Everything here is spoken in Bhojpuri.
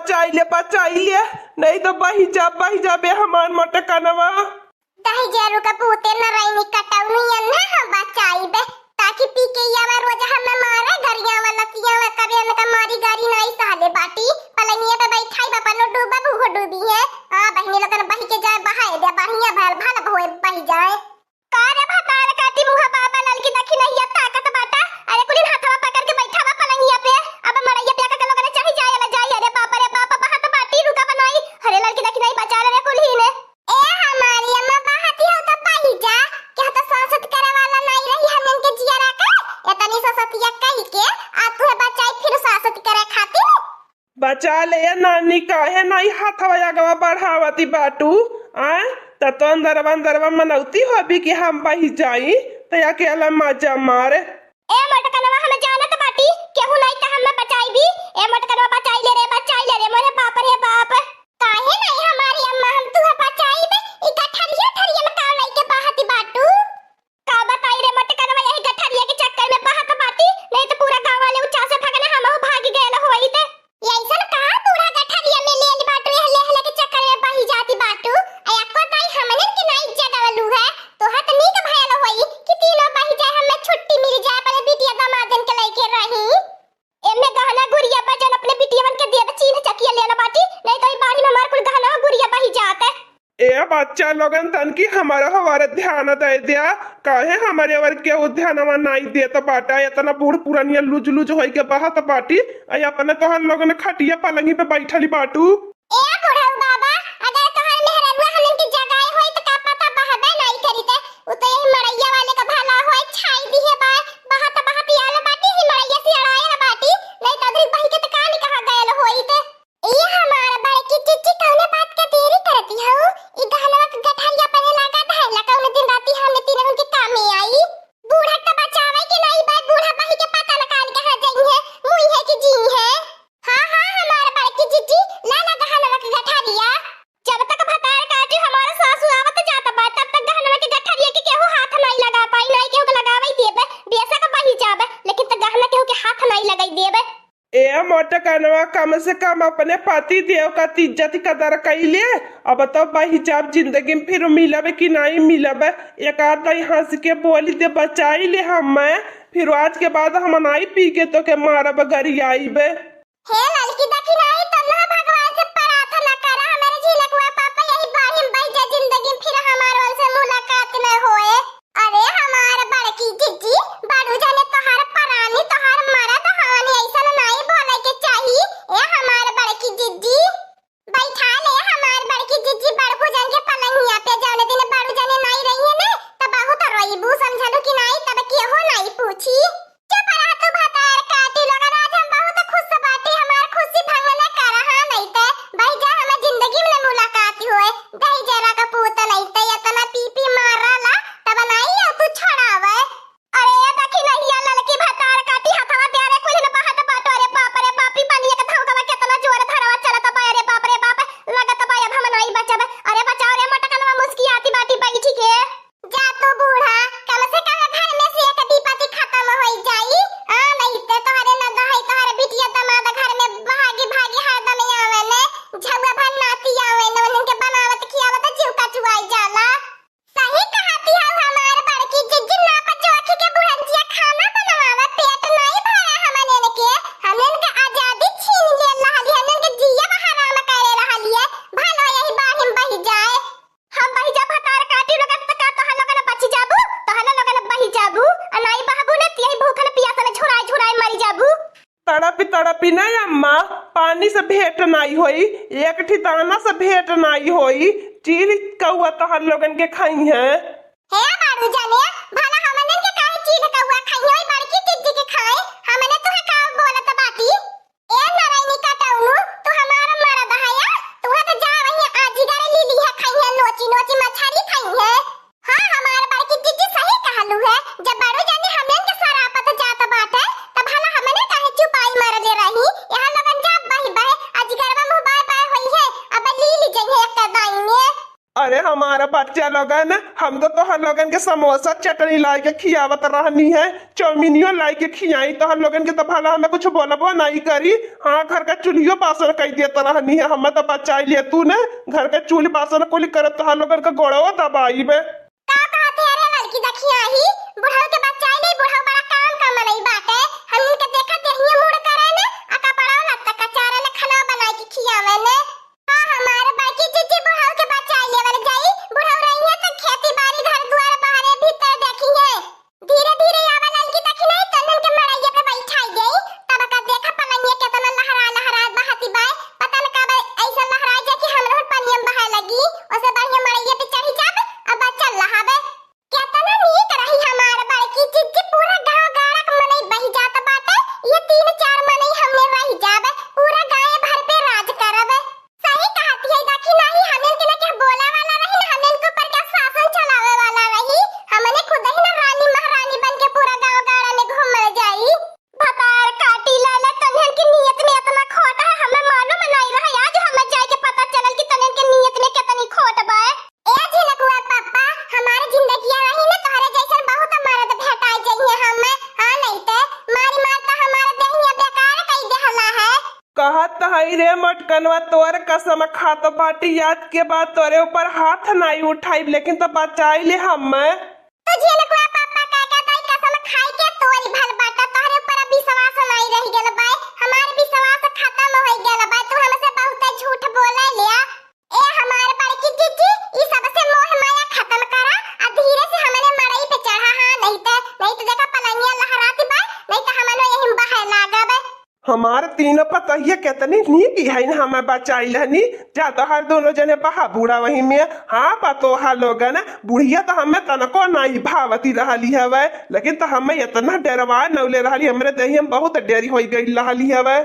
बचाई ले नहीं तो बही जा बे हमार मटकनवा। दही जरू का पूते न रही कटाउनी अन्ना हम बचाई बे ताकि पी के यावा रोज हमें मारे घरिया वाला तिया वा कबे न का मारी गाड़ी नहीं साले बाटी पलंगिया पे बैठाई बापा नो डूबा बूहो डूबी है। हां बहनी लोगन बही के जाए बहाए दे बढ़िया भल भल होए बही जाए कारे भतार काटी मुहा बाबा लाल की दखी नहीं है ताकत बाटा। अरे कुली हाथवा पकड़ के बैठा बा पलंगिया पे अब मरैया पे का लोगन चढ़ी जाए ला जाए। अरे बाप रे बाप बहात बाटी रुका बनाई हरे लाल की दखी नहीं बचा रे कुली ने ए हमारी अम्मा बहाती हो तो बही जा क्या तो सांसत करे वाला नहीं रही हमन के जिया रखा इतनी ससतिया कही के आ तू बचाई फिर सांसत करे खाती बचा ले नानी काहे नहीं हाथवा आगवा बढ़ावती बाटू आ तो अंदरवा मनौती होबी कि हम बही जाई तो अकेला मजा मारे। ए मटकनवा हमें जानत बाटी केहू नहीं त हमें बचाई भी ए मटकनवा बचाई ले रे मोरे बाप रे बाप काहे नहीं हमारी अम्मा हम तू बचाई बे ई गठरिया में का नहीं के बहाती बाटू का बताई रे मटकनवा यही गठरिया के चक्कर में बहात बाटी नहीं तो पूरा गांव वाले ऊंचा से भगने हमहु भाग गए होई ते ऐसन का पूरा गठरिया में ले बाटू हले के चक्कर में बही जाती बाटू आ एको ताई हमने के नहीं जगावलू है तो हत नी का भयल होई कि तीनों बही जाए हमें छुट्टी मिल जाए पर बिटिया दामादन के लेके रही एमे गहना गुड़िया बजन अपने बिटियावन के देव चीन चकिया लेना बाटी नहीं तो ई बाड़ी में मार कुल गहना गुड़िया बही जाता ए बच्चा लोगन तन की हमारे ध्यान दे दिया काहे हमारे वर के ध्यानवा नहीं देत बाटा इतना बूढ़ पुरानिया लुज होई के बहत बाटी आ अपने तोहन लोगन खटिया पलंगी पे बैठली बाटू ए बुढ़ऊ बाबा अगर तोहर मेहरनुआ हमन की जगाए होई त का पता बहबे नहीं करीते उ तो यही मरैया वाले का भला होई छाई दी है बहत आला बाटी ही मरैया से अड़ाए ना बाटी नहीं तो अधरी बही के त कहानी कहां गयल होई ते ये हमारा बड़े की चिच्ची कौने बात का देरी करती है ई गहनवा के गठरिया पने लगा धैला कौने दिन राती हमने तीनों के काम में आई बूढ़ा का बचावे के नहीं बा बूढ़ा बही के पता निकाल के कहां गई है मुई है कि जी है। हां हमारा बड़े की चिच्ची लाला गहनवा के गठरिया जब तक भतार काटी हमारा सासू आवत जाता बा तब तक गहनवा के गठरिया के केहू हाथ नहीं लगा पाई नहीं केहू के लगावई देबे बेसा का बही जाबे लेकिन त गहना केहू के हाथ नहीं लगाई देबे। ए मटकनवा कम से कम अपने पति देव का इज्जत कदर कैले अब तो बही जाब जिंदगी में फिर मिलबे कि नहीं मिलबे एक आध हंस के बोली दे बचाई ले हम फिर आज के बाद हम नहीं पी के तो के मारब गरियाई बे। हे लड़की दखी नहीं तो ना भगवान से प्रार्थना करा हमारे झिलकवा पापा यही बाहिम बह जा जिंदगी फिर हमार वाल से मुलाकात न होए। अरे हमार बड़की जिज्जी बाड़ू जाने तोहार परानी तोहार मरद हानि ऐसा नहीं बोले के चाहिए ए हमार बड़की जिज्जी बैठा ले हमार बड़की जिज्जी बड़बू जान के पलंगिया पे जाने दिन बाड़ू जाने नहीं रही है ना तब बहुत रोईबू समझलू कि नहीं तब केहू नहीं पूछी चुप रह तू भतार काटी लोगन आज हम बहुत खुश बाटी हमार खुशी भंग न कर हां नहीं ते भाई जा हमें जिंदगी में मुलाकात होए दही जरा का पूत नहीं ते इतना पीपी मारला तब नहीं है तू छड़ावे। अरे दखी नहीं या लड़की भतार काटी हथवा दे रे कोई न बहात बाटो रे बापी बनिए के धौकवा कितना जोर धरवा चलत बा रे बाप लगत बा अब हम नहीं बचब। अरे बचाओ रे मटकनवा मुस्की आती बाटी बैठी के जा तू बूढ़ा कम से कम घर में से एक दीपति खत्म होई जाई आ नहीं ते तोहरे न दहाई तोहरे बिटिया दमाद घर में भागी हरदम आवे ने झौवा भन नाती आवे ने उनके बनावत खियावत जीव का चुआई जाला सही कहती है हमार बड़की जिज्जी ना पर जोखी के बुढ़ंजिया खाना बनवावे पेट नहीं भरे हमने के हमन के आजादी छीन ले रहली हमन के जिया हराम करे रहली है भलो यही बाहिम बही जाए हम बही जा भतार काटी लगत त का तोहन लोगन बची जाबू तोहन लोगन बही जाबू अनाई बहबू ने तिही भूखन पियास में झुराई मरी जाबू। तड़पी नहीं अम्मा पानी से भेंट नहीं होई एक ठिकाना से भेंट नहीं होई चील कौआ तोहन लोगन के खाई है। हे बाड़ू जाने भला हमन के काहे चील कौआ खाई होई बड़की जिज्जी के खाए हमने तुहे का बोलत बाटी ए नारायणी काटाउनु तू हमारा मरद हया तू तो जा वही आजीगर लीली है खाई है नोची मछली खाई है। हां हमार बड़की जिज्जी सही कहलू है जब बाड़ू जाने हमन के सरापत जात बाटे तब भला हमने काहे चुपाई मर ले रही यहां लगन जा बही अजीगरवा मुंह बाय होई है अब लीली जइहे एक दाई में अरे हमारा बच्चा लोगन हम तो तोहर लोगन के समोसा चटनी ला के खियावत रहनी है, चौमिनियो ला के खियाई तोहर लोगन के तो भला हमें कुछ बोलबो नहीं करी। हाँ घर का चूल्हियो बासन कई देता रहनी है, हमें तो बचाई लिए तू ने घर के चूल्ही बासन कुल करत तोहर लोगन का गोड़ो दबाई बे। का कहते अरे लड़की देखिया ही बुढ़ऊ के बच्चा नहीं, बुढ़ऊ बड़ा काम नहीं बाटे। हम उनके देखा देहिए मुड़ करे ने आका बड़ा लगता कचारा ने खाना बनाई के खियावे ने। हां हमारे बाकी जीजी बुढ़ऊ के बच्चा ले वाले जाई, बुढ़ऊ रही है तो खेती बाड़ी घर द्वार बाहर भीतर देखी है। धीरे धीरे आवा लड़की देखी नहीं तनन के मड़ाइए पे बैठाई गई, तब का देखा पलंगिया केतना लहरा बहती बाय, पता न कब ऐसा लहरा जा कि हमरो पनिया बहा लगी, ओसे बढ़िया मड़ाइए पे चढ़ी जाब अब बच्चा लहावे। केतना नीक रही हमार बड़की जीजी, पूरा गांव गाड़क मनई बही जात बाटे, ये 3-4 मनई हमने रही जाबे, पूरा गांव भर पे राज करबे। सही कहती है देखी नहीं हमें के ना के बोला वाला रही ना, हमें के ऊपर का शासन चलावे वाला रही, हमने खुद ही ना रानी महारानी बन के पूरा गांव गाड़ा में घूमल जाई। भतार काटी लाला तन्हन की नियत में इतना खोट है, हमें मालूम नहीं रहा, आज हमें जाए के पता चलल कि तन्हन की नियत में कितनी खोट बा। ए झिलकुआ पापा हमारी जिंदगी रही ना तोहरे जैसन बहुत मर्द भेटाई जइए हमें। हां नहीं ते मारी मार तो हमारे देहिया बेकार कई देहला है। कहत हई रे मटकनवा तोर कसम खात बाटी, याद के बाद तोरे ऊपर हाथ नहीं उठाई लेकिन तो बचाई ले हमें। तो झिलकुआ पापा का ताई कसम खाई के तोरी भल बाटा, तोहरे ऊपर विश्वास नहीं रह गेल बा, हमार विश्वास खत्म हो गेल बा, तू हमसे बहुत झूठ बोले लिया। ए हमार बड़की जीजी ई सब से मोह माया खत्म करा आ धीरे से हमने मड़ई पे चढ़ा। हां नहीं तो देखा पलंगिया लहराती बा, नहीं तो हमनो यही बहे लागबे। हमारे तीनों पतहिया कितनी नीक है ना, हमें बचाई लहनी जा तो हर दोनों जने बहा बूढ़ा वही में। हाँ पतोहा लोगन बुढ़िया तो हमें तनको नहीं भावती रहली हवे, लेकिन तो हमें इतना डरवा नौले रहली, हमरे देही में बहुत डेरी हो गई रहली हवे।